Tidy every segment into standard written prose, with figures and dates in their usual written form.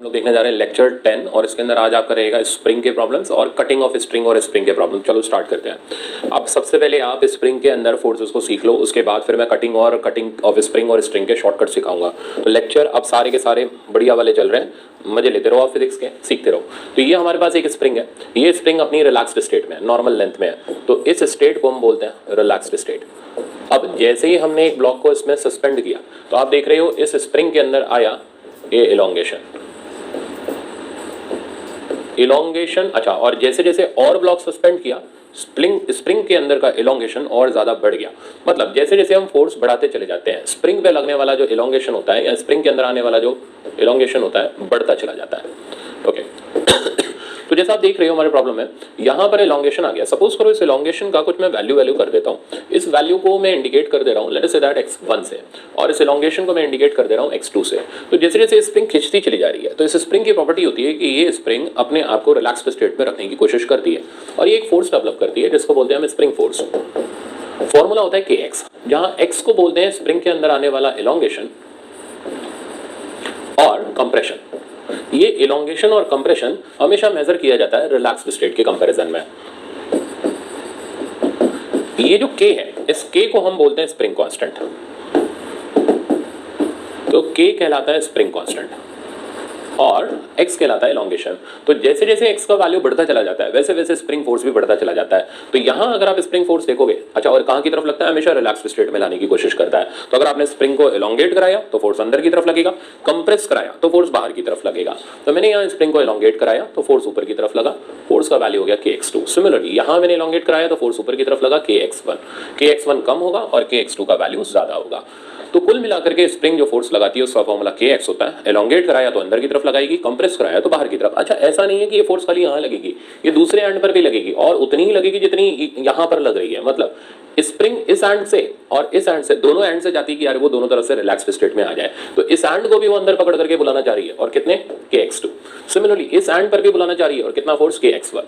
लोग देखने जा रहे हैं लेक्चर 10 और इसके अंदर आज आपका रहेगा स्प्रिंग के प्रॉब्लम्स और कटिंग ऑफ स्प्रिंग और स्प्रिंग के प्रॉब्लम। चलो स्टार्ट करते हैं। अब सबसे पहले आप स्प्रिंग के अंदर फोर्सेस को सीख लो, उसके बाद फिर मैं कटिंग ऑफ स्प्रिंग और स्ट्रिंग के शॉर्टकट सिखाऊंगा। तो लेक्चर अब सारे के सारे बढ़िया वाले चल रहे हैं, मजे लेते रहो, आप फिजिक्स के सीखते रहो। तो ये हमारे पास एक स्प्रिंग है, ये स्प्रिंग अपनी रिलैक्स्ड स्टेट में है, नॉर्मल लेंथ में है, तो इस स्टेट को हम बोलते हैं रिलैक्स्ड स्टेट। अब जैसे ही हमने एक ब्लॉक को इसमें सस्पेंड किया तो आप देख रहे हो इस स्प्रिंग के अंदर आया ये इलोंगेशन। अच्छा, और जैसे जैसे और ब्लॉक सस्पेंड किया स्प्रिंग के अंदर का इलोंगेशन और ज्यादा बढ़ गया। मतलब जैसे जैसे हम फोर्स बढ़ाते चले जाते हैं, स्प्रिंग पे लगने वाला जो इलोंगेशन होता है या स्प्रिंग के अंदर आने वाला जो इलोंगेशन होता है बढ़ता चला जाता है। ओके तो जैसा आप देख रहे हो हमारे प्रॉब्लम में यहाँ पर इलोंगेशन आ गया। सपोज करो इस इलोंगेशन का कुछ मैं वैल्यू कर देता हूँ, इस वैल्यू को मैं इंडिकेट कर दे रहा हूँ late us say that x1 से, और इस इलोंगेशन को मैं इंडिकेट कर दे रहा हूँ x2 से। तो जैसे जैसे स्प्रिंग खिंचती चली जा रही है तो इस स्प्रिंग की प्रॉपर्टी होती है कि ये स्प्रिंग अपने आप को रिलैक्स्ड स्टेट में रखने की कोशिश करती है और ये एक फोर्स डेवलप करती है जिसको बोलते हैं हम स्प्रिंग फोर्स। फॉर्मूला होता है kx, जहाँ x को बोलते हैं स्प्रिंग के अंदर आने वाला इलोंगेशन और कंप्रेशन। ये इलोंगेशन और कंप्रेशन हमेशा मेजर किया जाता है रिलैक्स्ड स्टेट के कंपैरिजन में। ये जो k है, इस k को हम बोलते हैं स्प्रिंग कांस्टेंट। तो k कहलाता है स्प्रिंग कांस्टेंट और x कहलाता है इलोंगेशन। तो जैसे जैसे x का वैल्यू बढ़ता चला जाता है वैसे वैसे स्प्रिंग फोर्स भी बढ़ता चला जाता है। तो यहाँ अगर आप स्प्रिंग फोर्स देखोगे, अच्छा, और कहाँ की तरफ लगता है, हमेशा रिलैक्स्ड स्टेट में लाने की कोशिश करता है। तो अगर आपने स्प्रिंग को इलोंगेट कराया तो फोर्स अंदर की तरफ लगेगा, कंप्रेस कराया तो फोर्स बाहर की तरफ लगेगा। तो मैंने यहाँ स्प्रिंग को इलोंगेट कराया तो फोर्स ऊपर की तरफ लगा, फोर्स का वैल्यू हो गया kx2। सिमिलरली यहाँ मैंने इलोंगेट कराया तो फोर्स ऊपर की तरफ लगा kx1 कम होगा और kx2 का वैल्यू ज्यादा होगा। तो कुल मिलाकर के स्प्रिंग जो फोर्स लगाती है उसका फॉर्मूला kx होता है। एलोंगेट कराया तो अंदर की तरफ लगाएगी, कंप्रेस कराया तो बाहर की तरफ। अच्छा, ऐसा नहीं है कि ये फोर्स खाली यहाँ लगेगी, ये दूसरे एंड पर भी लगेगी और उतनी ही लगेगी जितनी यहाँ पर लग रही है। मतलब स्प्रिंग इस एंड से और इस एंड से, दोनों एंड से चाहती है कि यार वो दोनों तरफ से रिलैक्स्ड स्टेट में आ जाए, तो इस एंड को भी वो अंदर पकड़ करके बुलाना चाह रही है और कितने kx2। सिमिलरली इस एंड पर भी बुलाना चाह रही है और कितना फोर्स kx1।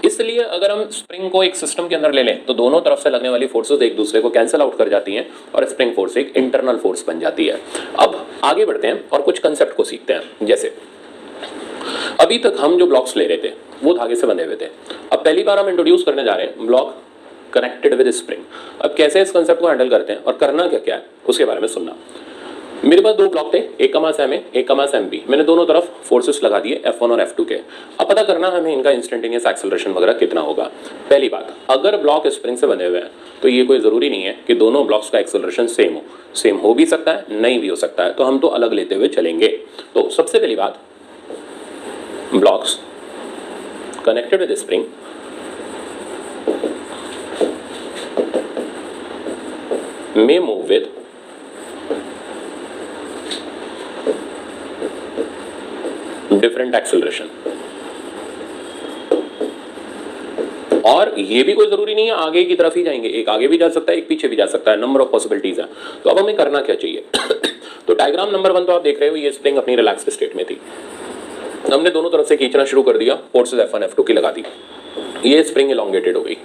इसलिए अगर हम स्प्रिंग को एक सिस्टम के अंदर ले लें तो दोनों तरफ से लगने वाली फोर्सेस एक दूसरे को कैंसिल आउट कर जाती हैं और स्प्रिंग फोर्स एक इंटरनल फोर्स बन जाती है। अब आगे बढ़ते हैं और कुछ कंसेप्ट को सीखते हैं। जैसे अभी तक हम जो ब्लॉक्स ले रहे थे वो धागे से बंधे हुए थे, अब पहली बार हम इंट्रोड्यूस करने जा रहे हैं ब्लॉक कनेक्टेड विद स्प्रिंग। अब कैसे इस कंसेप्ट को हैंडल करते हैं और करना क्या क्या है उसके बारे में सुनना। मेरे पास दो ब्लॉक थे, एक का मास ma, एक का मास mb। मैंने दोनों तरफ फोर्सेस लगा दिए F1 और F2 के। अब पता करना हमें इनका इंस्टेंटेनियस एक्सेलरेशन वगैरह कितना होगा। पहली बात, अगर ब्लॉक स्प्रिंग से बंधे हुए हैं तो ये कोई ज़रूरी नहीं है कि दोनों ब्लॉक्स का एक्सेलरेशन सेम हो भी सकता है, नहीं भी हो सकता है, तो हम तो अलग लेते हुए चलेंगे। तो सबसे पहली बात, blocks connected with spring may move with different acceleration। और ये भी कोई जरूरी नहीं है आगे की तरफ ही जाएंगे, एक आगे भी जा सकता है, एक पीछे भी जा सकता है, नंबर ऑफ पॉसिबिलिटीज है। तो अब हमें करना क्या चाहिए तो डायग्राम नंबर 1 तो आप देख रहे हो, ये स्प्रिंग अपनी रिलैक्स्ड स्टेट में थी, हमने दोनों तरफ से खींचना शुरू कर दिया, फोर्सेस F1 F2 की लगा दी, ये स्प्रिंग इलोंगेटेड हो गई।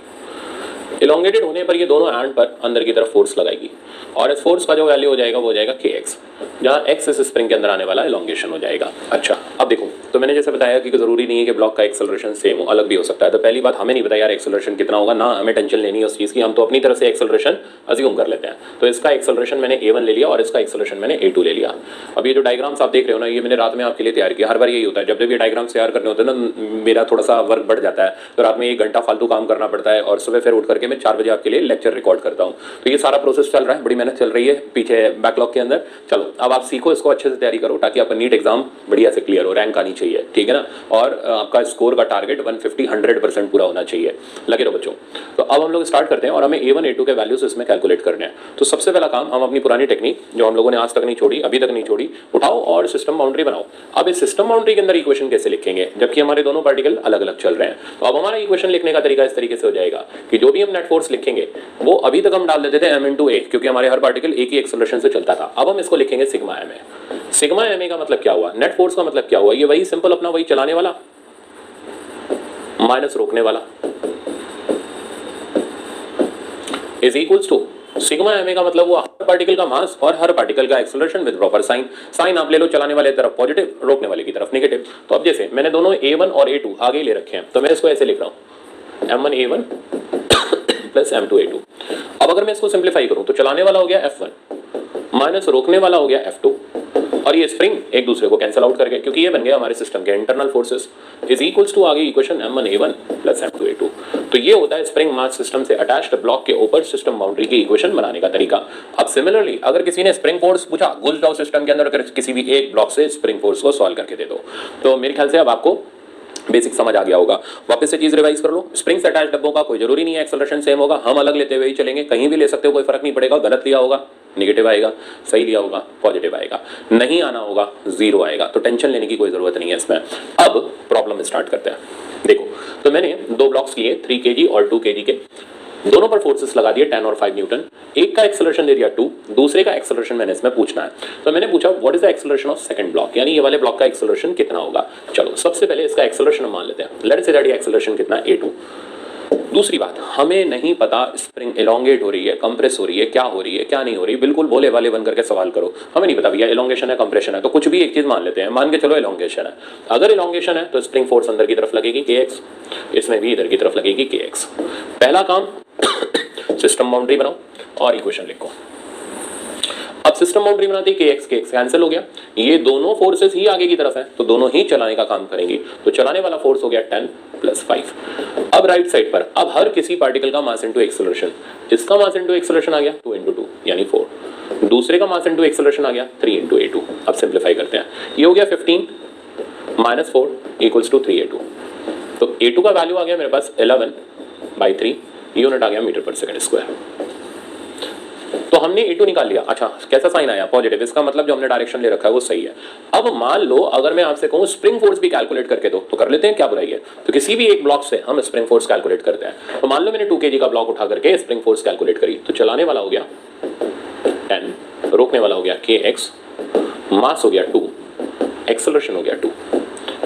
इलोंगेटेड होने पर ये दोनों एंड पर अंदर की तरफ फोर्स लगाएगी और इस फोर्स का जो वैल्यू हो जाएगा वो हो जाएगा kx, जहाँ x इस स्प्रिंग के अंदर आने वाला इलोंगेशन हो जाएगा। अच्छा, अब देखो, तो मैंने जैसे बताया कि जरूरी नहीं है कि ब्लॉक का एक्सेलरेशन सेम हो, अलग भी हो सकता है। तो पहली बात, हमें नहीं पता यार एक्सेलरेशन कितना होगा, ना हमें टेंशन लेनी है उस चीज़ की, हम तो अपनी तरफ से एक्सेलरेशन अज्यूम कर लेते हैं। तो इसका एक्सेलरेशन मैंने a1 ले लिया और इसका एक्सेलरेशन मैंने a2 ले लिया। अब ये जो डायग्राम्स आप देख रहे हो ना, ये मैंने रात में आपके लिए तैयार किया। हर बार यही होता है, जब जब ये डायग्राम्स तैयार करने होते हैं ना, मेरा थोड़ा सा वर्क बढ़ जाता है, तो रात में 1 घंटा फालतू काम करना पड़ता है और सुबह फिर उठ करके मैं 4 बजे आपके लिए लेक्चर रिकॉर्ड करता हूँ। तो ये सारा प्रोसेस चल रहा है, बड़ी मेहनत चल रही है पीछे बैकलॉग के अंदर। चलो अब आप सीखो, इसको अच्छे से तैयारी करो ताकि आपका नीट एग्जाम बढ़िया से क्लियर हो, रैंक आनी चाहिए, ठीक है ना। और आपका स्कोर का टारगेट 150-100% पूरा होना चाहिए। लगे रहो बच्चों। तो अब हम लोग स्टार्ट करते हैं और हमें A1 A2 के वैल्यूज इसमें कैलकुलेट करने हैं। तो सबसे पहला काम, हम अपनी पुरानी टेक्निक जो हम लोगों ने आज तक नहीं छोड़ी, अभी तक नहीं छोड़ी, उठाओ और सिस्टम बाउंड्री बनाओ। अब इस सिस्टम बाउंड्री के अंदर इक्वेशन कैसे लिखेंगे जबकि हमारे दोनों पार्टिकल अलग अलग चल रहे हैं। तो अब हमारा इक्वेशन लिखने का तरीका इस तरीके से हो जाएगा कि जो भी हम नेट फोर्स लिखेंगे वो अभी तक हम डाल देते थे m×a, क्योंकि हमारे हर पार्टिकल एक ही एक्सेलरेशन से चलता था। अब हम इसको लिखेंगे सिग्मा ma। सिग्मा ma का मतलब क्या हुआ, नेट फोर्स का मतलब क्या हुआ, ये वही सिंपल अपना वही चलाने वाला माइनस रोकने वाला is equals to sigma M A का मतलब वो हर पार्टिकल का मास और हर पार्टिकल का acceleration with proper sign. Sign आप ले लो चलाने वाले तरफ पॉजिटिव, रोकने वाले की तरफ नेगेटिव। तो अब जैसे मैंने दोनों A1 और A2 आगे ले रखे हैं, तो मैं इसको ऐसे लिख रहा हूँ M1 A1 plus M2 A2। अब अगर मैं इसको सिंप्लीफाई करूं तो चलाने वाला हो गया F1 माइनस रोकने वाला हो गया F2, और ये स्प्रिंग एक दूसरे को कैंसिल आउट कर गए, क्योंकि ये बन गया हमारे सिस्टम के internal forces is equals to आगे equation M1 A1 plus M2 A2। तो ये होता है स्प्रिंग मास सिस्टम से अटैच्ड ब्लॉक के ऊपर सिस्टम बाउंड्री की इक्वेशन बनाने का तरीका। अब सिमिलरली अगर किसी ने स्प्रिंग फोर्स पूछा गुजराव सिस्टम के अंदर, किसी भी एक ब्लॉक से स्प्रिंग फोर्स को सॉल्व करके दे दो, तो मेरे ख्याल से अब आपको बेसिक समझ आ गया होगा। वापस से चीज रिवाइज कर लो। स्प्रिंग से अटैच डब्बों का कोई जरूरी नहीं है एक्सेलरेशन सेम होगा, हम अलग लेते हुए ही चलेंगे, कहीं भी ले सकते हो, कोई फर्क नहीं पड़ेगा। गलत लिया होगा नेगेटिव आएगा, सही लिया होगा पॉजिटिव आएगा, नहीं आना होगा जीरो आएगा। तो टेंशन लेने की कोई जरूरत नहीं है इसमें। अब प्रॉब्लम स्टार्ट करते हैं। देखो, तो मैंने दो ब्लॉक्स लिए 3 kg और 2 kg के, दोनों पर फोर्सेस लगा दिए 10 और 5 न्यूटन। एक का एक्सेलरेशन दे दिया 2, दूसरे का एक्सेलरेशन मैंने इसमें पूछना है। तो मैंने पूछा what is the acceleration of second block, यानी ये वाले ब्लॉक का एक्सेलरेशन कितना होगा। चलो सबसे पहले इसका एक्सेलरेशन मान लेते हैं। लेट्स से दैट ये एक्सेलरेशन कितना है A2। दूसरी बात, हमें नहीं पता स्प्रिंग एलोंगेट हो रही है, कंप्रेस हो रही है, क्या हो रही है क्या नहीं हो रही, बिल्कुल भोले वाले बन करके सवाल करो। हमें नहीं पता भैया एलोंगेशन है कंप्रेशन है, तो कुछ भी एक चीज मान लेते हैं। मान के चलो एलोंगेशन है। अगर एलोंगेशन है तो स्प्रिंग फोर्स अंदर की तरफ लगेगी kx, इसमें भी इधर की तरफ लगेगी kx। पहला काम सिस्टम बाउंड्री बनाओ और इक्वेशन लिखो। अब सिस्टम बाउंड्री बनाती है kx कैंसिल हो गया, ये दोनों फोर्सेस ही आगे की तरफ है तो दोनों ही चलाने का काम करेंगी। तो चलाने वाला फोर्स हो गया 10 प्लस 5। अब राइट साइड पर अब हर किसी पार्टिकल का मास इनटू एक्सेलरेशन, इसका मास इनटू एक्सेलरेशन आ गया 2 into 2 यानी 4, दूसरे का मास इनटू एक्सेलरेशन आ गया 3 into A2। अब सिंप्लीफाई करते हैं, ये हो गया 15 माइनस 4 इक्वल्स टू 3A2। तो A2 का वैल्यू आ गया मेरे पास 11/3 यूनिट आ गया मीटर पर सेकंड स्क्वायर। तो हमने A2 निकाल लिया। अच्छा कैसा साइन आया पॉजिटिव, इसका मतलब जो हमने डायरेक्शन ले रखा है वो सही है। अब मान लो अगर मैं आपसे कहूं स्प्रिंग फोर्स भी कैलकुलेट करके दो, तो कर लेते हैं, क्या बुराई है। तो किसी भी एक ब्लॉक से हम स्प्रिंग फोर्स कैलकुलेट करते हैं। तो मान लो मैंने 2 kg का ब्लॉक उठा करके स्प्रिंग फोर्स कैलकुलेट करी, तो चलाने वाला हो गया 10, रोकने वाला हो गया kx, मास हो गया 2, एक्सेलरेशन हो गया 2।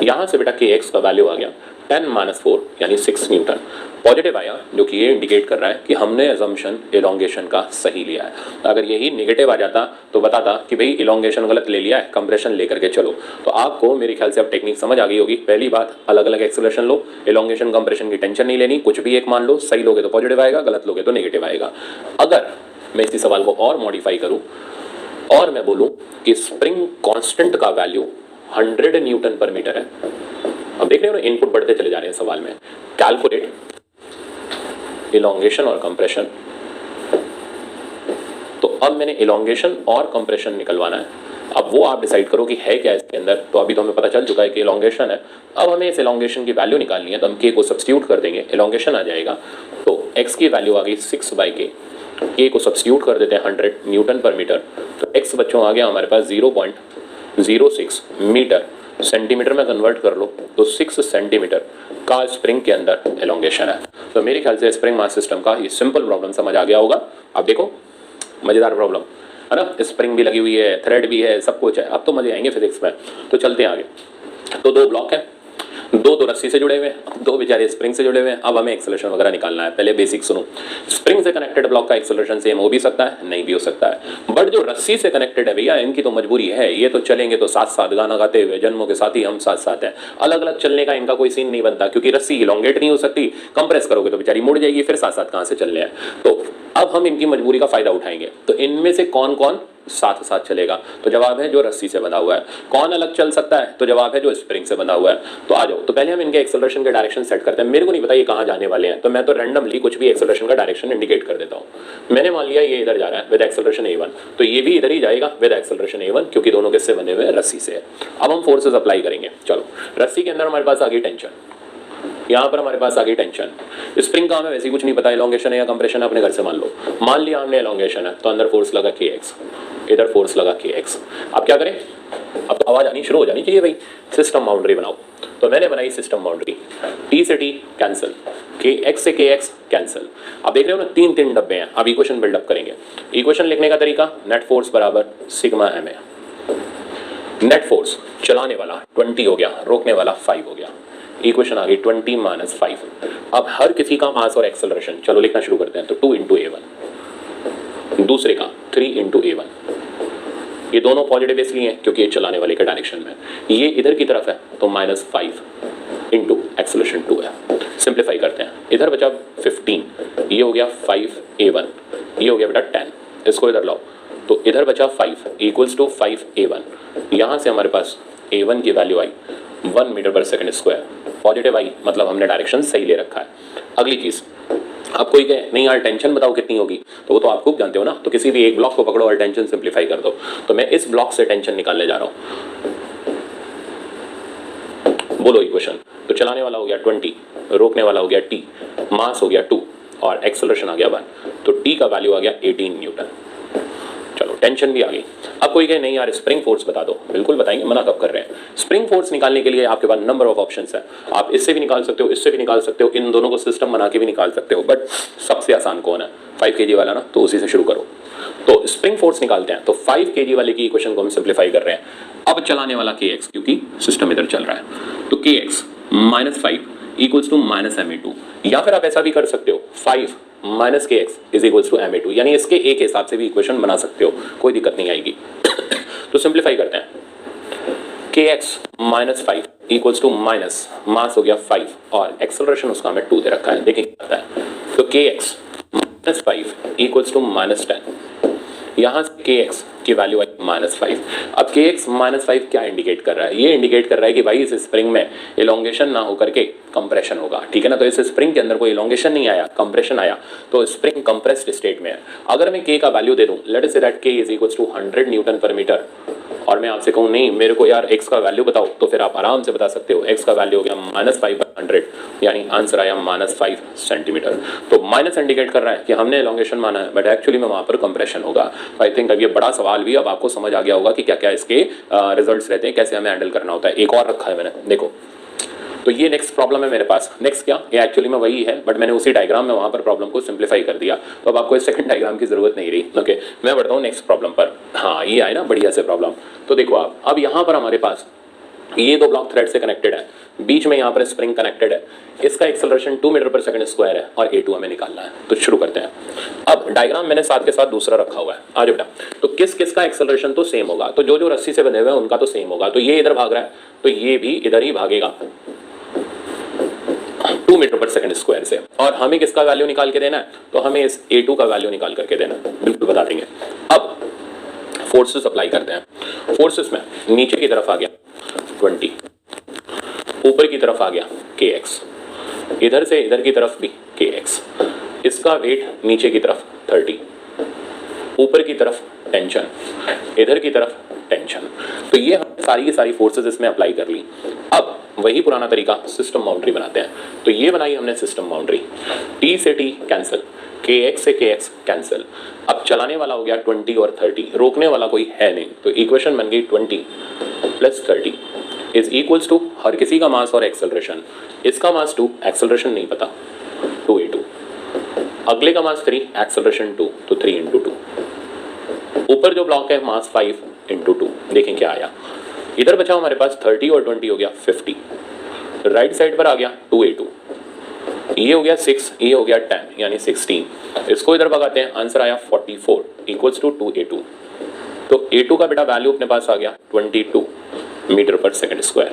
यहां से बेटा kx का वैल्यू आ गया 10 माइनस 4 यानी 6 न्यूटन। पॉजिटिव आया जो कि ये इंडिकेट कर रहा है कि हमने अजम्पशन एलोंगेशन का सही लिया है। अगर यही नेगेटिव आ जाता तो बताता कि भाई एलोंगेशन गलत ले लिया है, कंप्रेशन लेकर के चलो। तो आपको मेरे ख्याल से अब टेक्निक समझ आ गई होगी। पहली बात, अलग अलग एक्सेलरेशन लो, एलोंगेशन कंप्रेशन की टेंशन नहीं लेनी, कुछ भी एक मान लो, सही लोगे तो पॉजिटिव आएगा, गलत लोगे तो नेगेटिव आएगा। अगर मैं इसी सवाल को और मॉडिफाई करूं और मैं बोलूं कि स्प्रिंग कांस्टेंट का वैल्यू 100 न्यूटन पर मीटर है। अब देख रहे हो ना, इनपुट बढ़ते चले जा रहे हैं सवाल में। कैलकुलेट इलोंगेशन और कंप्रेशन। तो अब मैंने इलोंगेशन और कंप्रेशन निकलवाना है। अब वो आप डिसाइड करो कि है क्या इसके अंदर। तो अभी तो हमें पता चल चुका है कि इलोंगेशन है। अब हमें इस इलोंगेशन की वैल्यू निकालनी है, तो हम k को सब्स्टिट्यूट कर देंगे, इलोंगेशन आ जाएगा। तो x की वैल्यू आ गई 6/k, k को सब्स्टिट्यूट कर देते हैं 100 न्यूटन पर मीटर। तो x बच्चों आ गया हमारे पास 0.06 मीटर, सेंटीमीटर में कन्वर्ट कर लो तो 6 सेंटीमीटर का स्प्रिंग के अंदर एलोंगेशन है। तो मेरे ख्याल से स्प्रिंग मास सिस्टम का ये सिंपल प्रॉब्लम समझ आ गया होगा। अब देखो मजेदार प्रॉब्लम है ना, स्प्रिंग भी लगी हुई है, थ्रेड भी है, सब कुछ है। अब तो मजे आएंगे फिजिक्स में। तो चलते हैं आगे। तो दो ब्लॉक है, दो तो रस्सी से जुड़े हुए हैं, दो बेचारे स्प्रिंग से जुड़े हुए हैं। अब हमें एक्सेलरेशन वगैरह निकालना है। पहले बेसिक सुनो, स्प्रिंग से कनेक्टेड ब्लॉक का एक्सेलरेशन सेम हो भी सकता है, नहीं भी हो सकता है। बट जो रस्सी से कनेक्टेड है भैया, इनकी तो मजबूरी है, ये तो चलेंगे तो साथ साथ गाना गाते हुए, जन्मों के साथ ही हम साथ साथ हैं। अलग अलग चलने का इनका कोई सीन नहीं बनता, क्योंकि रस्सी इलोंगेट नहीं हो सकती, कंप्रेस करोगे तो बेचारी मुड़ जाएगी, फिर साथ साथ कहां से चलने हैं। तो अब हम इनकी मजबूरी का फायदा उठाएंगे। तो इनमें से कौन कौन साथ साथ चलेगा? तो जवाब है जो रस्सी से बंधा हुआ है। कौन अलग चल सकता है? तो जवाब है जो स्प्रिंग से बंधा हुआ है। तो आ जाओ, तो पहले हम इनके एक्सेलरेशन के डायरेक्शन सेट करते हैं। मेरे को नहीं पता ये कहां जाने वाले हैं, तो मैं तो रैंडमली कुछ भी एक्सेलरेशन का डायरेक्शन इंडिकेट कर देता हूं। मैंने मान लिया ये इधर जा रहा है विद एक्सेलरेशन A1, तो ये भी इधर ही जाएगा विद एक्सेलरेशन A1, क्योंकि दोनों किससे बने हुए हैं? रस्सी से। अब हम फोर्सेस अप्लाई करेंगे। चलो, रस्सी के अंदर हमारे पास आ गई टेंशन, यहाँ पर हमारे पास आ गई टेंशन। स्प्रिंग का हमें वैसे ही कुछ नहीं पता, एलोंगेशन है या कंप्रेशन है, अपने घर से मान लो। मान लिया हमने एलोंगेशन है, तो अंदर फोर्स लगा kx, इधर फोर्स लगा kx। अब क्या करें? अब तो आवाज आनी शुरू हो जानी चाहिए भाई। सिस्टम बाउंड्री बनाओ। तो मैंने बनाई सिस्टम बाउंड्री। t से t कैंसिल, kx से kx कैंसिल। अब देख रहे हो ना, तीन तीन डब्बे हैं। अब इक्वेशन बिल्डअप करेंगे। इक्वेशन लिखने का तरीका, नेट फोर्स बराबर सिग्मा m है। नेट फोर्स चलाने वाला 20 हो गया, रोकने वाला 5 हो गया। इक्वेशन आ गई 20 माइनस 5। अब हर किसी का मास और एक्सेलरेशन चलो लिखना शुरू करते हैं। तो 2 into A1 दूसरे का 3 इंटू A1। ये दोनों पॉजिटिव इसलिए हैं क्योंकि ये चलाने वाले के डायरेक्शन में, ये इधर की तरफ है तो -5 इंटू एक्सेलरेशन 2 है। सिंप्लीफाई करते हैं, इधर बचा 15, ये हो गया 5A1, ये हो गया बेटा 10, इसको इधर लाओ तो इधर बचा 5 इक्वल्स टू 5A1। यहाँ से हमारे पास A1 की वैल्यू आई 1 मीटर पर सेकंड स्क्वायर, पॉजिटिव आई मतलब हमने डायरेक्शन सही ले रखा है। अगली चीज़, आप कोई कहे नहीं यार टेंशन बताओ कितनी होगी, तो वो तो आप खूब जानते हो ना, तो किसी भी एक ब्लॉक को पकड़ो और टेंशन सिंप्लीफाई कर दो। तो मैं इस ब्लॉक से टेंशन निकालने जा रहा हूँ, बोलो इक्वेशन। तो चलाने वाला हो गया 20, रोकने वाला हो गया t, मास हो गया 2 और एक्सेलरेशन आ गया 1, तो t का वैल्यू आ गया 18 न्यूटन। चलो टेंशन भी आ गई। अब कोई कहे नहीं यार स्प्रिंग फोर्स बता दो, बिल्कुल बताएंगे, मना कब कर रहे हैं। स्प्रिंग फोर्स निकालने के लिए आपके पास नंबर ऑफ ऑप्शंस है, आप इससे भी निकाल सकते हो, इससे भी निकाल सकते हो, इन दोनों को सिस्टम बना के भी निकाल सकते हो, बट सबसे आसान कौन है? 5 kg वाला ना, तो उसी से शुरू करो। तो स्प्रिंग फोर्स निकालते हैं, तो 5 kg वाले की इक्वेशन को हम सिंप्लीफाई कर रहे हैं। अब चलाने वाला kx, क्योंकि सिस्टम इधर चल रहा है, तो kx -5 इक्वल्स टू -ma2, या फिर आप ऐसा भी कर सकते हो 5 माइनस के x is equals to ma2, यानी इसके एक हिसाब से भी इक्वेशन बना सकते हो, कोई दिक्कत नहीं आएगी। तो सिंप्लीफाई करते हैं, kx -5 equals to minus mass हो गया 5 और एक्सेलरेशन उसका हमें 2 दे रखा है, देखिए क्या आता है। तो kx -5 इक्वल्स टू -10, यहाँ से kx की वैल्यू आई -5। अब kx -5 क्या इंडिकेट कर रहा है? ये इंडिकेट कर रहा है कि भाई इस स्प्रिंग में इलोंगेशन ना होकर के कंप्रेशन होगा, ठीक है ना। तो इस स्प्रिंग के अंदर कोई इलोंगेशन नहीं आया, कंप्रेशन आया, तो स्प्रिंग कंप्रेस्ड स्टेट में है। अगर मैं k का वैल्यू दे दूं, let us say that k is equals to 100 newton per metre, और मैं आपसे कहूँ नहीं मेरे को यार x का वैल्यू बताओ, तो फिर आप आराम से बता सकते हो x का वैल्यू हो गया -5/100, यानी आंसर आया -5 सेंटीमीटर। तो माइनस इंडिकेट कर रहा है कि हमने एलोंगेशन माना है, बट एक्चुअली में वहाँ पर कंप्रेशन होगा। आई थिंक अब ये बड़ा सवाल भी अब आपको समझ आ गया होगा कि क्या क्या इसके रिजल्ट्स रहते हैं, कैसे हमें हैंडल करना होता है। एक और रखा है मैंने, देखो। तो ये नेक्स्ट प्रॉब्लम है मेरे पास। नेक्स्ट क्या, ये एक्चुअली में वही है, बट मैंने उसी डायग्राम में वहाँ पर प्रॉब्लम को सिंप्लीफाई कर दिया, तो अब आपको इस सेकंड डायग्राम की जरूरत नहीं रही। ओके, मैं बढ़ता हूँ नेक्स्ट प्रॉब्लम पर। हाँ, ये आए ना बढ़िया से प्रॉब्लम। तो देखो आप, अब यहाँ पर हमारे पास ये दो ब्लॉक थ्रेड से कनेक्टेड है, बीच में यहाँ पर स्प्रिंग कनेक्टेड है, इसका एक्सेलरेशन 2 मीटर पर सेकंड स्क्वायर है और A2 हमें निकालना है। तो शुरू करते हैं। अब डायग्राम मैंने साथ के साथ दूसरा रखा हुआ है, आज बेटा। तो किस किस का एक्सेलरेशन तो सेम होगा, तो जो जो रस्सी से बंधे हुए हैं उनका तो सेम होगा। तो ये इधर भाग रहा है तो ये भी इधर ही भागेगा 2 मीटर पर सेकंड स्क्वायर से, और हमें किसका वैल्यू निकाल के देना है, तो हमें इस A2 का वैल्यू निकाल करके देना है, बिल्कुल बता देंगे। अब फोर्सेस अप्लाई करते हैं। फोर्सेस में नीचे की तरफ आ गया 20, ऊपर की तरफ आ गया kx, इधर से इधर की तरफ भी kx, इसका वेट नीचे की तरफ 30, ऊपर की तरफ टेंशन, इधर की तरफ टेंशन। तो ये हमने सारी की सारी फोर्सेस इसमें अप्लाई कर ली। अब वही पुराना तरीका, सिस्टम बाउंड्री बनाते हैं। तो ये बनाई हमने सिस्टम बाउंड्री, t से t कैंसिल, kx से kx कैंसिल। अब चलाने वाला हो गया 20 और 30, रोकने वाला कोई है नहीं, तो इक्वेशन बन गई 20 + 30 इज इक्वल्स टू हर किसी का मास और एक्सेलरेशन। इसका मास 2, एक्सेलरेशन नहीं पता, 2A2, अगले का मास 3, एक्सेलरेशन 2, तो 3 × 2। ऊपर जो ब्लॉक है मास 5 × 2, देखें क्या आया। इधर बचा हमारे पास 30 और 20 हो गया 50, राइट साइड पर आ गया 2A2, ये हो गया 6, ये हो गया 10, यानी 16। इसको इधर भगाते हैं, आंसर आया 44 इक्वल्स टू 2A2। तो A2 का बेटा वैल्यू अपने पास आ गया 22 मीटर पर सेकंड स्क्वायर।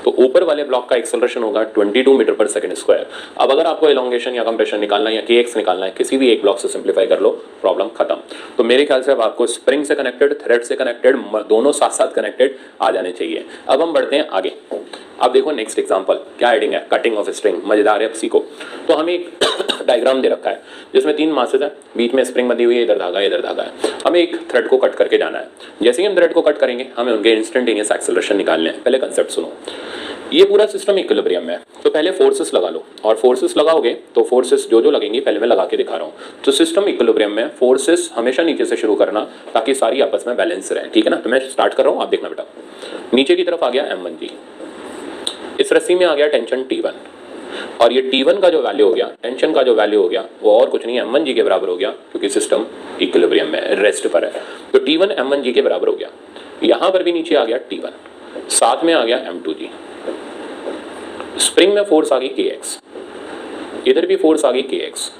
तो ऊपर वाले ब्लॉक का एक्सेलरेशन होगा 22 मीटर पर सेकंड स्क्वायर। अब अगर आपको एलोंगेशन या कंप्रेशन निकालना है या kx निकालना है, किसी भी एक ब्लॉक से सिंप्लीफाई कर लो, प्रॉब्लम खत्म। तो मेरे ख्याल से अब आपको स्प्रिंग से कनेक्टेड, थ्रेड से कनेक्टेड, दोनों साथ साथ कनेक्टेड आ जाने चाहिए। अब हम बढ़ते हैं आगे। अब देखो नेक्स्ट एग्जांपल, क्या हेडिंग है, कटिंग ऑफ स्ट्रिंग, मजेदार है, अब सीखो। तो हमें एक डायग्राम दे रखा है जिसमें 3 मासेस है, बीच में स्प्रिंग बंधी हुई है, इधर धागा इधर धागा है। हमें एक थ्रेड को कट करके जाना है। जैसे ही हम थ्रेड को कट करेंगे हमें उनके इंस्टेंटेनियस एक्सेलरेशन निकालने हैं। पहले कंसेप्ट सुनो, ये पूरा सिस्टम इक्विलिब्रियम में है, तो पहले फोर्सेस लगा लो, और फोर्सेस लगाओगे तो फोर्सेस जो जो लगेंगी पहले मैं लगा के दिखा रहा हूँ। तो सिस्टम इक्विलिब्रियम में फोर्सेस हमेशा नीचे से शुरू करना ताकि सारी आपस में बैलेंस रहे, ठीक है ना। तो मैं स्टार्ट कर रहा हूँ, आप देखना बेटा। नीचे की तरफ आ गया M1G, इस रस्सी में आ गया टेंशन T1, और ये T1 का जो वैल्यू हो गया, टेंशन का जो वैल्यू हो गया, वो और कुछ नहीं है, M1G के बराबर हो गया, क्योंकि सिस्टम इक्विलिब्रियम में रेस्ट पर है। तो T1 M1G के बराबर हो गया। यहाँ पर भी नीचे आ गया T1, साथ में आ गया M2G। स्प्रिंग में फोर्स आ गई kx, इधर भी फोर्स आ गई kx,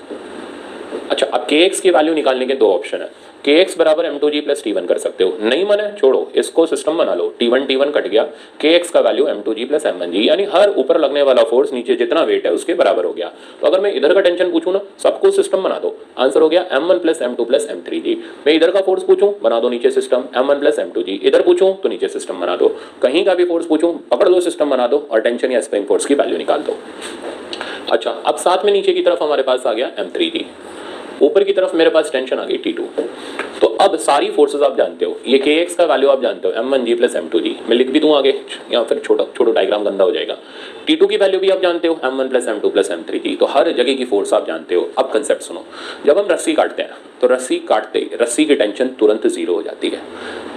अच्छा, अब के एक्स की वैल्यू निकालने के दो ऑप्शन है, के एक्स बराबर m2g प्लस T1 कर सकते हो, नहीं मन है छोड़ो, इसको सिस्टम बना लो, T1 कट गया, के एक्स का वैल्यू m2g प्लस m1g, यानी हर ऊपर लगने वाला फोर्स नीचे जितना वेट है उसके बराबर हो गया। तो अगर मैं इधर का टेंशन पूछूं ना, सबको सिस्टम बना दो, आंसर हो गया m1 plus m2 plus m3g। मैं इधर का फोर्स पूछूं, बना दो नीचे सिस्टम m1 प्लस m2g, इधर पूछूं तो नीचे सिस्टम बना दो, कहीं का भी फोर्स पूछूं पकड़ दो, सिस्टम बना दो और टेंशन या स्प्रिंग फोर्स की वैल्यू निकाल दो। अच्छा, अब साथ में नीचे की तरफ हमारे पास आ गया m3g, ऊपर की तरफ मेरे पास टेंशन आ गई T2। तो अब सारी फोर्सेस आप जानते हो, ये kx का वैल्यू आप जानते हो m1g प्लस m2g, मैं लिख भी दूं आगे या फिर छोटा डायग्राम गंदा हो जाएगा। T2 की वैल्यू भी आप जानते हो m1 plus m2 plus m3g, तो हर जगह की फोर्स आप जानते हो। अब कंसेप्ट सुनो, जब हम रस्सी काटते हैं तो रस्सी काटते रस्सी की टेंशन तुरंत जीरो हो जाती है,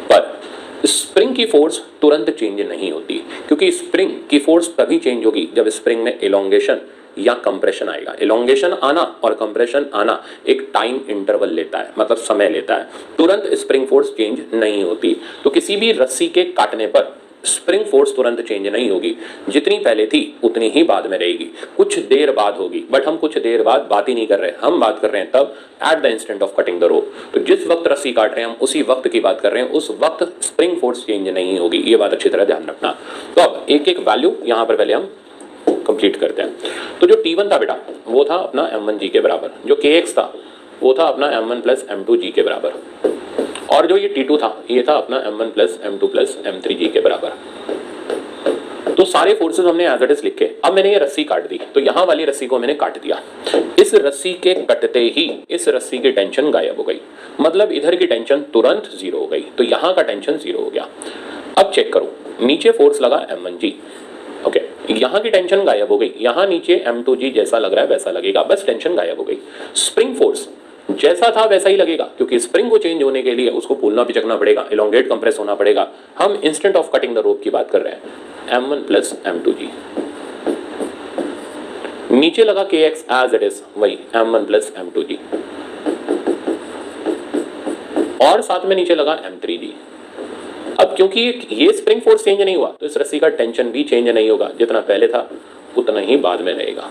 पर स्प्रिंग की फोर्स तुरंत चेंज नहीं होती, क्योंकि स्प्रिंग की फोर्स तभी चेंज होगी जब स्प्रिंग में एलोंगेशन या कंप्रेशन आएगा। एलोंगेशन आना और कंप्रेशन आना एक टाइम इंटरवल लेता है, मतलब समय लेता है, तुरंत स्प्रिंग फोर्स चेंज नहीं होती। तो किसी भी रस्सी के काटने पर स्प्रिंग फोर्स तुरंत चेंज नहीं होगी, जितनी पहले थी उतनी ही बाद में रहेगी, कुछ देर बाद होगी। बट हम कुछ देर बाद बात ही नहीं कर रहे हैं, हम बात कर रहे हैं तब at the instant of cutting the rope. तो जिस वक्त रस्सी काट रहे हैं हम उसी वक्त की बात कर रहे हैं, उस वक्त स्प्रिंग फोर्स चेंज नहीं होगी, ये बात अच्छी तरह ध्यान रखना। तो अब एक एक वैल्यू यहां पर पहले हम कंप्लीट करते हैं। तो जो T1 था बेटा वो था अपना m1g के बराबर, जो kx था वो था अपना m1 प्लस m2g के बराबर, और जो ये T2 था ये था अपना m1 plus m2 plus m3g के बराबर। तो सारे फोर्सेस हमने एज इट इज लिखे। अब मैंने ये रस्सी काट दी, तो यहाँ वाली रस्सी को मैंने काट दिया, इस रस्सी के कटते ही इस रस्सी की टेंशन गायब हो गई, मतलब इधर की टेंशन तुरंत जीरो हो गई, तो यहाँ का टेंशन जीरो हो गया। अब चेक करो, नीचे फोर्स लगा m1g, ओके, यहाँ की टेंशन गायब हो गई, यहाँ नीचे m2g जैसा लग रहा है वैसा लगेगा, बस टेंशन गायब हो गई। स्प्रिंग फोर्स जैसा था वैसा ही लगेगा, क्योंकि स्प्रिंग को चेंज होने के लिए उसको फूलना पिचकना पड़ेगा, एलोंगेट कंप्रेस होना पड़ेगा। हम instant of cutting the rope की बात कर रहे हैं, m1 प्लस m2g, नीचे लगा kx एज इट इज वही m1 प्लस m2g, और साथ में नीचे लगा m3g। अब क्योंकि ये स्प्रिंग फोर्स चेंज नहीं हुआ तो इस रस्सी का टेंशन भी चेंज नहीं होगा, जितना पहले था उतना ही बाद में रहेगा।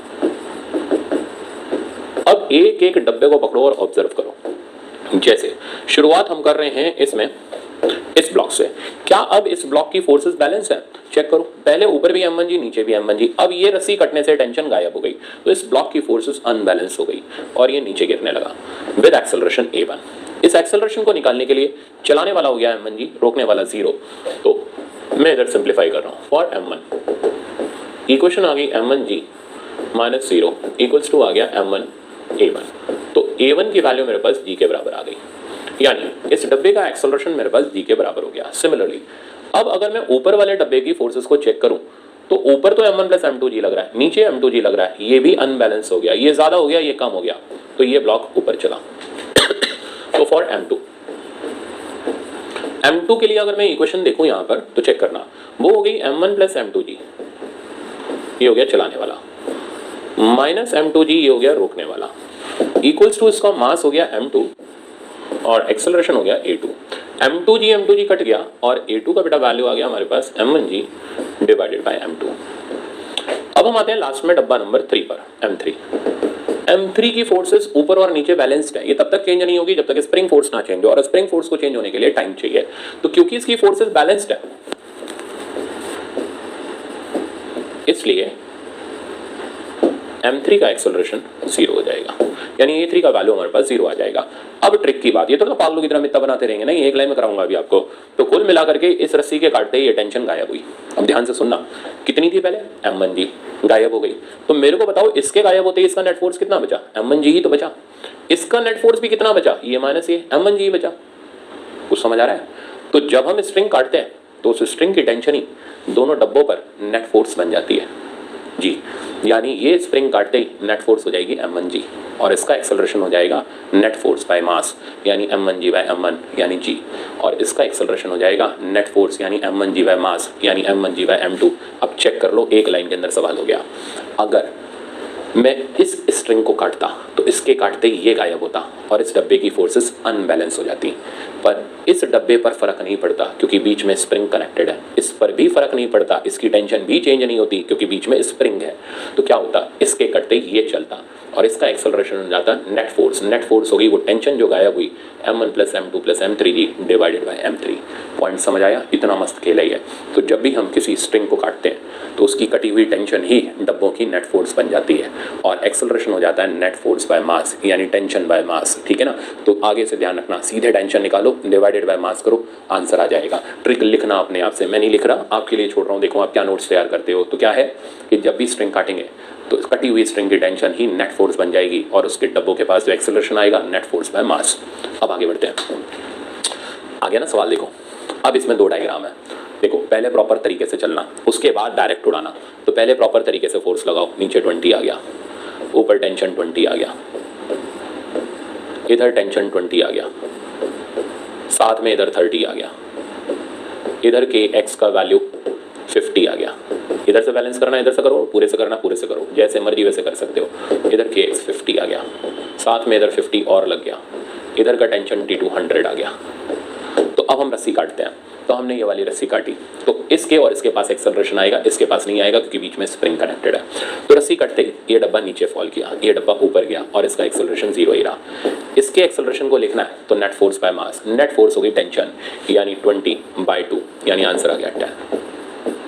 अब एक एक डब्बे को पकड़ो और ऑब्जर्व करो। जैसे शुरुआत हम कर रहे हैं इसमें इस ब्लॉक से, क्या अब इस ब्लॉक की फोर्सेस बैलेंस है? चेक करो, पहले ऊपर भी m1g नीचे भी m1g, अब ये रस्सी कटने से टेंशन गायब हो गई, तो इस ब्लॉक की फोर्सेस अनबैलेंस हो गई और ये नीचे गिरने लगा विद एक्सेलरेशन a1। इस एक्सेलरेशन को निकालने के लिए चलाने वाला हो गया m1g, रोकने वाला 0। तो मैं इधर सिंप्लीफाई कर रहा हूँ, फॉर m1 इक्वेशन आ गई m1g माइनस 0 इक्वल्स टू आ गया m1 a1। तो a1 की वैल्यू मेरे पास g के बराबर आ गई, यानी इस डब्बे का एक्सेलरेशन मेरे पास g के बराबर हो गया। सिमिलरली अब अगर मैं ऊपर वाले डब्बे की फोर्सेस को चेक करूं तो ऊपर तो m1 प्लस m2g लग रहा है, नीचे m2g लग रहा है, ये भी अनबैलेंस हो गया, ये ज्यादा हो गया ये कम हो गया, तो ये ब्लॉक ऊपर चला। तो फॉर m2 के लिए अगर मैं इक्वेशन देखूं यहां पर तो चेक करना, वो हो गई m1 प्लस m2g, ये हो गया चलाने वाला, माइनस m2g ये हो गया रोकने वाला, इक्वल्स टू इसका मास हो गया m2 और एक्सेलरेशन हो गया a2। m2g कट गया और a2 का बेटा वैल्यू आ गया हमारे पास m1g डिवाइडेड बाय m2। अब हम आते हैं लास्ट में डब्बा नंबर 3 पर, m3 की फोर्सेस ऊपर और नीचे बैलेंस्ड है, ये तब तक चेंज नहीं होगी जब तक स्प्रिंग फोर्स ना चेंज हो, और स्प्रिंग फोर्स को चेंज होने के लिए टाइम चाहिए। तो क्योंकि इसकी फोर्सेस बैलेंस्ड है इसलिए m3 का एक्सेलरेशन 0 हो जाएगा, यानी a3 का वैल्यू हमारे पास 0 आ जाएगा। अब ट्रिक की बात, ये तो पागलों की तरह मिथ्या बनाते रहेंगे नहीं, एक लाइन में कराऊंगा अभी आपको। तो कुल मिला करके इस रस्सी के काटते ही ये टेंशन गायब हुई। अब ध्यान से सुनना, कितनी थी पहले m1g, गायब हो गई। तो मेरे को बताओ इसके गायब होते ही इसका नेट फोर्स कितना बचा? m1g ही तो बचा। इसका नेट फोर्स भी कितना बचा? ये माइनस ये m1g ही बचा। कुछ समझ आ रहा है? तो जब हम स्ट्रिंग काटते हैं तो उस स्ट्रिंग की टेंशन ही दोनों डब्बों पर नेट फोर्स बन जाती है जी, यानी ये स्प्रिंग काटते ही नेट फोर्स हो जाएगी m1g और इसका एक्सेलरेशन हो जाएगा नेट फोर्स बाय मास यानी m1g बाय m1 यानी g, और इसका एक्सेलरेशन हो जाएगा नेट फोर्स यानी m1g बाय मास यानी m1g बाय m2। अब चेक कर लो, एक लाइन के अंदर सवाल हो गया। अगर मैं इस स्ट्रिंग को काटता तो इसके काटते ही ये गायब होता और इस डब्बे की फोर्सेस अनबैलेंस हो जाती। पर इस डब्बे पर फर्क नहीं पड़ता क्योंकि बीच में स्प्रिंग कनेक्टेड है। इस पर भी फर्क नहीं पड़ता, इसकी टेंशन भी चेंज नहीं होती क्योंकि बीच में स्प्रिंग है। तो क्या होता, इसके कटते ही ये चलता और इसका एक्सेलरेशन हो जाता नेट फोर्स। नेट फोर्स हो गई वो टेंशन जो गायब हुई m1 + m2 + m3g divided by m3। Point समझ आया? इतना मस्त खेल है ये। तो जब भी हम किसी स्ट्रिंग को काटते हैं तो उसकी कटी हुई टेंशन ही डब्बों की नेट फोर्स बन जाती है और एक्सेलरेशन हो जाता है नेट फोर्स बाय मास, यानी टेंशन बाय मास। ठीक है ना? तो आगे से ध्यान रखना, सीधे टेंशन निकालो, डिवाइडेड बाय मास करो, आंसर आ जाएगा। ट्रिक लिखना अपने आप से, मैं नहीं लिख रहा, आपके लिए छोड़ रहा हूँ। देखो आप क्या नोट्स तैयार करते हो। तो क्या है कि जब भी स्ट्रिंग काटेंगे तो कटी हुई स्ट्रिंग की टेंशन ही नेट फोर्स बन जाएगी और उसके डब्बों के पास जो एक्सेलरेशन आएगा नेट फोर्स बाय मास। अब आगे बढ़ते हैं। आ गया ना सवाल? देखो अब इसमें 2 डायग्राम है। देखो पहले प्रॉपर तरीके से चलना, उसके बाद डायरेक्ट उड़ाना। तो पहले प्रॉपर तरीके से फोर्स लगाओ। नीचे 20 आ गया, ऊपर टेंशन 20 आ गया, इधर टेंशन 20 आ गया, साथ में इधर 30 आ गया, इधर के एक्स का वैल्यू 50 आ गया। इधर से बैलेंस करना, इधर से करो, पूरे से करना पूरे से करो, जैसे मर्जी वैसे कर सकते हो। इधर के एक्स 50 आ गया, साथ में इधर 50 और लग गया, इधर का टेंशन T2 100 आ गया। तो अब हम रस्सी काटते हैं। तो हमने ये वाली रस्सी काटी तो इसके और इसके पास एक्सेलरेशन आएगा, इसके पास नहीं आएगा क्योंकि बीच में स्प्रिंग कनेक्टेड है। तो रस्सी कटते ही ये डब्बा नीचे फॉल किया, ये डब्बा ऊपर गया और इसका एक्सेलरेशन 0 ही रहा। इसके एक्सेलरेशन को लिखना है तो net force by mass. Net force हो गई टेंशन, यानी 20/2, यानी आंसर आ गया 10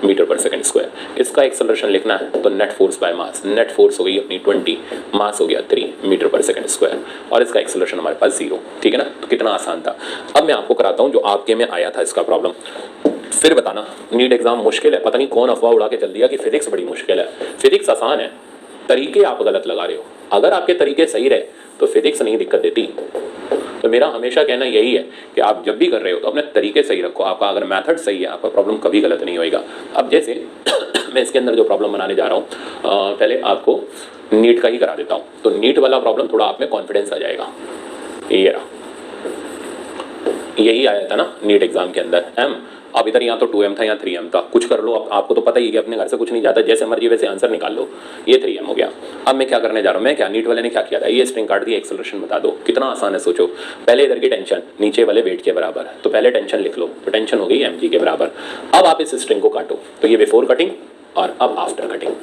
मीटर पर सेकंड स्क्वायर। इसका एक्सेलरेशन लिखना है तो net force by mass. Net force हो गई अपनी 20, मास हो गया 3 मीटर पर सेकंड स्क्वायर और इसका एक्सेलरेशन हमारे पास 0। ठीक है ना? तो कितना आसान था। अब मैं आपको कराता हूँ जो आपके में आया था इसका प्रॉब्लम। फिर बताना नीट एग्जाम मुश्किल है, पता नहीं कौन अफवाह उड़ा के चल दिया कि फिजिक्स बड़ी मुश्किल है। फिजिक्स आसान है, तरीके आप गलत लगा रहे हो। अगर आपके तरीके सही रहे तो फिजिक्स नहीं दिक्कत देती। तो मेरा हमेशा कहना यही है कि आप जब भी कर रहे हो तो अपने तरीके सही रखो। आपका अगर मेथड सही है आपका प्रॉब्लम कभी गलत नहीं होएगा। अब जैसे मैं इसके अंदर जो प्रॉब्लम बनाने जा रहा हूँ, पहले आपको नीट का ही करा देता हूँ। तो नीट वाला प्रॉब्लम थोड़ा आप में कॉन्फिडेंस आ जाएगा। ये रहा, यही आया था ना नीट एग्जाम के अंदर m। अब इधर यहाँ तो 2m था, यहाँ 3m था। कुछ कर लो, अब आपको तो पता ही है कि अपने घर से कुछ नहीं जाता, जैसे मर्जी वैसे आंसर निकाल लो। ये 3m हो गया। अब मैं क्या करने जा रहा हूँ, मैं क्या, नीट वाले ने क्या किया था, ये स्ट्रिंग काट दी, एक्सेलरेशन बता दो। कितना आसान है सोचो। पहले इधर की टेंशन नीचे वाले वेट के बराबर, तो पहले टेंशन लिख लो, तो टेंशन हो गई mg के बराबर। अब आप इस स्ट्रिंग को काटो, तो ये बिफोर कटिंग और अब आफ्टर कटिंग।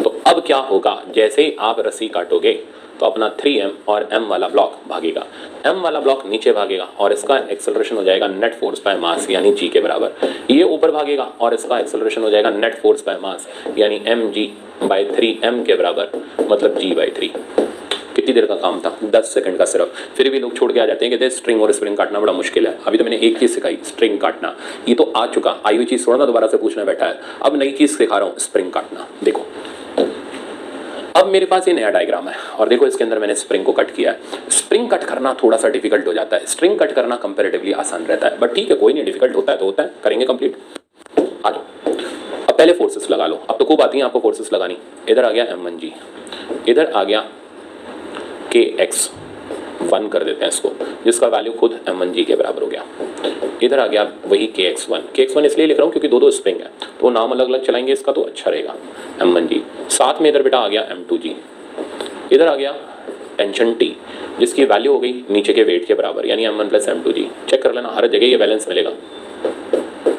तो अब क्या होगा, जैसे ही आप रस्सी काटोगे तो अपना 3m और m वाला ब्लॉक भागेगा, m वाला ब्लॉक नीचे भागेगा और इसका एक्सेलरेशन हो जाएगा नेट फोर्स बाय मास, यानी g के बराबर। ये ऊपर भागेगा और इसका एक्सेलरेशन हो जाएगा नेट फोर्स बाय मास, यानी mg/3m के बराबर, मतलब g/3। कितनी देर का काम था, 10 सेकंड का सिर्फ। फिर भी लोग छोड़ के आ जाते हैं कि स्ट्रिंग और स्प्रिंग काटना बड़ा मुश्किल है। अभी तो मैंने एक चीज़ सिखाई, स्ट्रिंग काटना, ये तो आ चुका। आई हुई चीज़ थोड़ा ना दोबारा से पूछना बैठा है। अब नई चीज़ सिखा रहा हूँ, स्प्रिंग काटना। देखो अब मेरे पास ये नया डायग्राम है और देखो इसके अंदर मैंने स्प्रिंग को कट किया है। स्प्रिंग कट करना थोड़ा सा डिफिकल्ट हो जाता है, स्ट्रिंग कट करना कंपैरेटिवली आसान रहता है। बट ठीक है, कोई नहीं, डिफिकल्ट होता है तो होता है, करेंगे कंप्लीट। आ जाओ, अब पहले फोर्सेस लगा लो। अब तो खूब आती हैं आपको फोर्सेस लगानी। इधर आ गया m1g, इधर आ गया kx1 कर देते हैं इसको, जिसका वैल्यू खुद m1g के बराबर हो गया। इधर आ गया वही kx1 इसलिए लिख रहा हूँ क्योंकि दो स्प्रिंग है तो नाम अलग अलग चलाएंगे इसका तो अच्छा रहेगा। m1g, साथ में इधर बेटा आ गया m2g, इधर आ गया टेंशन t जिसकी वैल्यू हो गई नीचे के वेट के बराबर, यानी m1 + m2g। चेक कर लेना, हर जगह ये बैलेंस मिलेगा।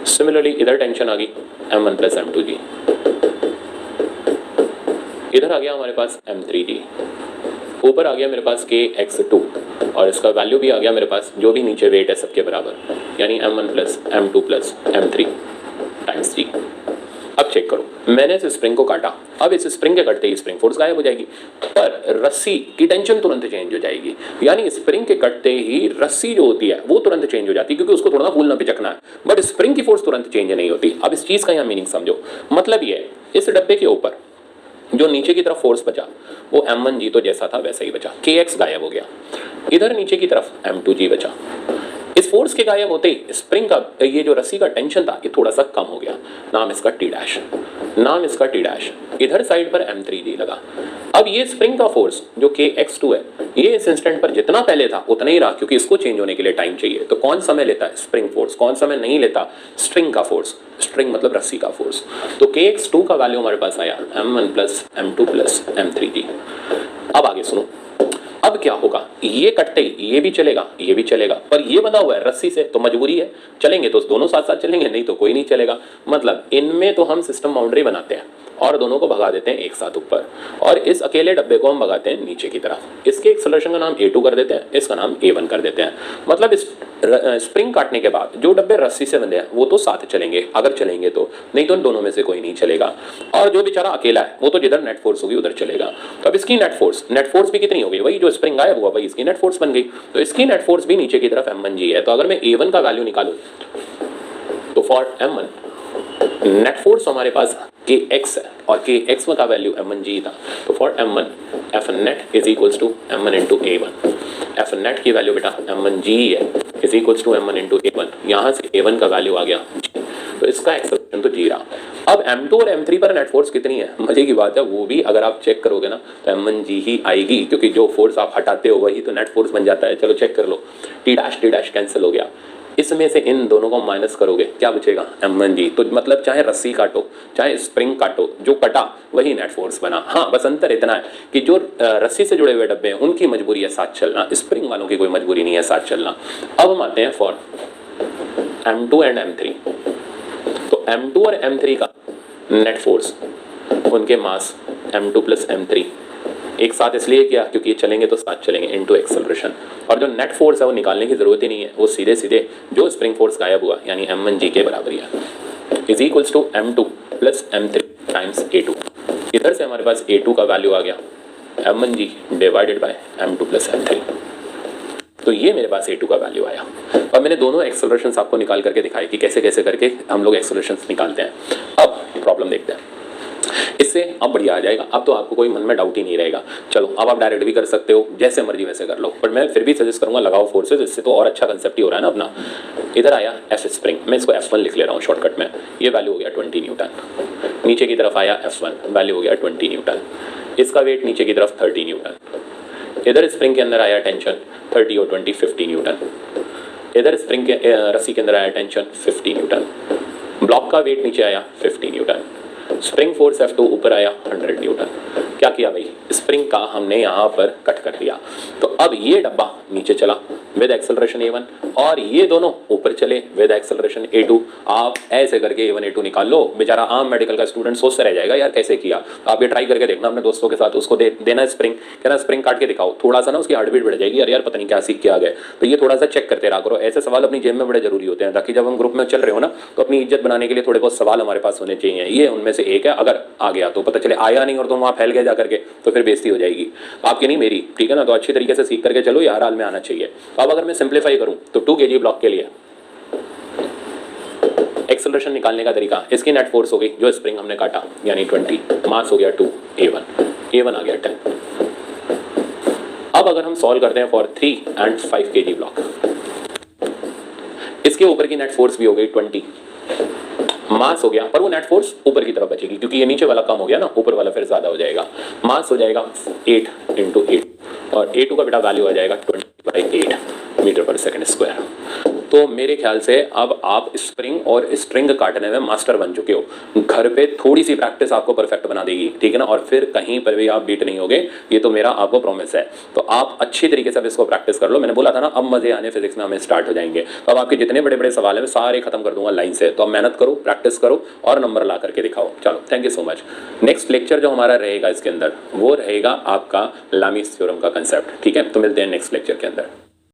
सिमिलरली इधर टेंशन आ गई m1 + m2g, इधर आ गया हमारे पास m3g, ऊपर आ गया मेरे पास kx2 और इसका वैल्यू भी आ गया मेरे पास, जो भी नीचे वेट है सबके बराबर, यानी m1 + m2 + m3 times g। अब चेक करो, मैंने इस स्प्रिंग को काटा, अब इस स्प्रिंग के कटते ही स्प्रिंग फोर्स गायब हो जाएगी, पर रस्सी की टेंशन तुरंत चेंज हो जाएगी। यानी स्प्रिंग के कटते ही रस्सी जो होती है वो तुरंत चेंज हो जाती है, क्योंकि उसको थोड़ा ना फूलना पिचकना है, बट स्प्रिंग की फोर्स तुरंत चेंज नहीं होती। अब इस चीज का यहाँ मीनिंग समझो। मतलब ये है, इस डब्बे के ऊपर जो नीचे की तरफ फोर्स बचा वो m1g तो जैसा था वैसा ही बचा, kx गायब हो गया। इधर नीचे की तरफ m2g बचा, इस फोर्स के गायब होते ही स्प्रिंग का ये जो रस्सी का टेंशन था ये थोड़ा सा कम हो गया, नाम इसका टी डैश, नाम इसका टी डैश। इधर साइड पर m3g लगा। अब ये स्प्रिंग का फोर्स जो kx2 है ये इस इंस्टेंट पर जितना पहले था उतना ही रहा, क्योंकि इसको चेंज होने के लिए टाइम चाहिए। तो कौन समय लेता है? Spring force. कौन समय नहीं लेता? स्ट्रिंग का फोर्स। स्ट्रिंग मतलब रस्सी का फोर्स। तो kx2 का वैल्यू हमारे पास आया m1 plus m2 plus m3g। अब आगे सुनो, अब क्या होगा, ये कटते ही ये भी चलेगा, ये भी चलेगा, पर ये बंधा हुआ है रस्सी से तो मजबूरी है, चलेंगे तो दोनों साथ साथ चलेंगे, नहीं तो कोई नहीं चलेगा। मतलब इनमें तो हम सिस्टम बाउंड्री बनाते हैं और दोनों को भगा देते हैं एक साथ ऊपर, और इस अकेले डब्बे को हम भगाते हैं नीचे की तरफ। इसके एक्सेलरेशन का नाम a2 कर देते हैं, इसका नाम a1 कर देते हैं। मतलब इस स्प्रिंग काटने के बाद जो डब्बे रस्सी से बंधे हैं वो तो साथ चलेंगे अगर चलेंगे तो, नहीं तो दोनों में से कोई नहीं चलेगा। और जो बेचारा अकेला है वो तो जिधर नेट फोर्स होगी उधर चलेगा। तो अब इसकी नेट फोर्स भी कितनी हो गई? वही जो स्प्रिंग गायब हुआ वही इसकी नेट फोर्स बन गई। तो इसकी नेट फोर्स भी नीचे की तरफ m1g है। तो अगर मैं a1 का वैल्यू निकालूं तो फॉर m1 नेट फोर्स हमारे पास kx है और kx का वैल्यू m1g था। तो for m1 F net is equals to m1 into a1। F net की वैल्यू बेटा m1g है is equals to m1 into a1। यहाँ से a1 का वैल्यू आ गया g, तो इसका एक्सेलरेशन तो g रहा। अब m2 और m3 पर नेट फोर्स कितनी है? मजे की बात है, वो भी अगर आप चेक करोगे ना तो m1g ही आएगी, क्योंकि जो फोर्स आप हटाते हो वही तो नेट फोर्स बन जाता है। चलो चेक कर लो, टी डैश कैंसिल हो गया, इसमें से इन दोनों को माइनस करोगे क्या बचेगा? m1g। तो मतलब चाहे रस्सी काटो चाहे स्प्रिंग काटो, जो कटा वही नेट फोर्स बना। हाँ बस अंतर इतना है कि जो रस्सी से जुड़े हुए डब्बे हैं उनकी मजबूरी है साथ चलना, स्प्रिंग वालों की कोई मजबूरी नहीं है साथ चलना। अब हम आते हैं फॉर m2 एंड m3। तो m2 और m3 का नेट फोर्स, उनके मास m2 प्लस m3 एक साथ इसलिए किया क्योंकि ये चलेंगे तो साथ चलेंगे इनटू एक्सेलरेशन। और जो नेट फोर्स है वो निकालने की जरूरत ही नहीं है, वो सीधे सीधे जो स्प्रिंग फोर्स गायब हुआ यानी m1g के बराबर है, is equals to m2 plus m3 times a2। इधर से हमारे पास a2 का वैल्यू आ गया m1g divided by m2 plus m3। तो ये मेरे पास a2 का वैल्यू आया। और मैंने दोनों एक्सेलरेशंस आपको निकाल करके दिखाई कि कैसे कैसे करके हम लोग एक्सेलरेशंस निकालते हैं। अब प्रॉब्लम देखते हैं, इससे अब बढ़िया आ जाएगा। अब तो आपको कोई मन में डाउट ही नहीं रहेगा। चलो अब आप डायरेक्ट भी कर सकते हो, जैसे मर्जी वैसे कर लो, पर मैं फिर भी सजेस्ट करूंगा लगाओ फोर्सेस, इससे तो और अच्छा कंसेप्ट ही हो रहा है ना अपना। इधर आया F स्प्रिंग, मैं इसको F1 लिख ले रहा हूँ शॉर्टकट में, ये वैल्यू हो गया 20 न्यूटन। नीचे की तरफ आया F1, वैल्यू हो गया 20 न्यूटन। इसका वेट नीचे की तरफ 30 न्यूटन। इधर स्प्रिंग के अंदर आया टेंशन 30 और 20 50 न्यूटन। इधर स्प्रिंग के रस्सी के अंदर आया टेंशन 50 न्यूटन। ब्लॉक का वेट नीचे आया 50 न्यूटन। स्प्रिंग फोर्स F2 ऊपर आया 100 न्यूटन। क्या किया भाई? स्प्रिंग का हमने यहाँ पर कट कर दिया। तो अब ये डब्बा नीचे चला विद एक्सेलरेशन a1 और ये दोनों ऊपर चले विद एक्सेलरेशन a2। आप ऐसे करके a1 a2 निकाल लो। बेचारा आम मेडिकल का स्टूडेंट सोचता रह जाएगा यार कैसे किया। आप ये ट्राई करके देखना अपने दोस्तों के साथ, उसको देना स्प्रिंग, कहना स्प्रिंग काट के दिखाओ, थोड़ा सा ना उसकी हार्ट बीट बढ़ जाएगी, यार पता नहीं क्या सीख के आ गए। तो ये थोड़ा सा चेक करते रहा करो। ऐसे सवाल अपनी जेब में बड़े जरूरी होते हैं, ताकि जब हम ग्रुप में चल रहे हो ना तो अपनी इज्जत बनाने के लिए थोड़े बहुत सवाल हमारे पास होने चाहिए। ये उनमें से एक है। अगर आ गया तो पता चले आया नहीं और तुम वहाँ फैल गए जा करके, तो फिर बेइज्जती हो जाएगी आपकी नहीं मेरी, ठीक है ना। तो अच्छी तरीके से सीख करके चलो, यार हाल में आना चाहिए। अब अगर मैं सिंप्लीफाई करूं तो 2 kg ब्लॉक के लिए एक्सेलरेशन निकालने का तरीका, इसकी नेट फोर्स हो गई जो स्प्रिंग हमने काटा यानी 20, मास हो गया 2 a1 आ गया 10। अब अगर हम सॉल्व करते हैं फॉर 3 एंड 5 kg ब्लॉक, इसके ऊपर की नेट फोर्स भी हो गई 20, मास हो गया, पर वो नेट फोर्स ऊपर की तरफ बचेगी क्योंकि ये नीचे वाला कम हो गया ना, ऊपर वाला फिर ज्यादा हो जाएगा। मास हो जाएगा 8 × 8 और a2 का बेटा वैल्यू आ जाएगा 20/8 मीटर पर सेकंड स्क्वायर। तो मेरे ख्याल से अब आप स्प्रिंग और स्ट्रिंग काटने में मास्टर बन चुके हो। घर पे थोड़ी सी प्रैक्टिस आपको परफेक्ट बना देगी, ठीक है ना, और फिर कहीं पर भी आप बीट नहीं होगे, ये तो मेरा आपको प्रॉमिस है। तो आप अच्छी तरीके से अब इसको प्रैक्टिस कर लो। मैंने बोला था ना अब मजे आने फिजिक्स में हमें स्टार्ट हो जाएंगे। तो अब आपके जितने बड़े बड़े सवाल हैं मैं सारे खत्म कर दूंगा लाइन से। तो अब मेहनत करो, प्रैक्टिस करो और नंबर ला करके दिखाओ। चलो thank you so much. Next lecture जो हमारा रहेगा इसके अंदर वो रहेगा आपका लामीस थ्योरम का कंसेप्ट, ठीक है। तो मिलते हैं नेक्स्ट लेक्चर के अंदर।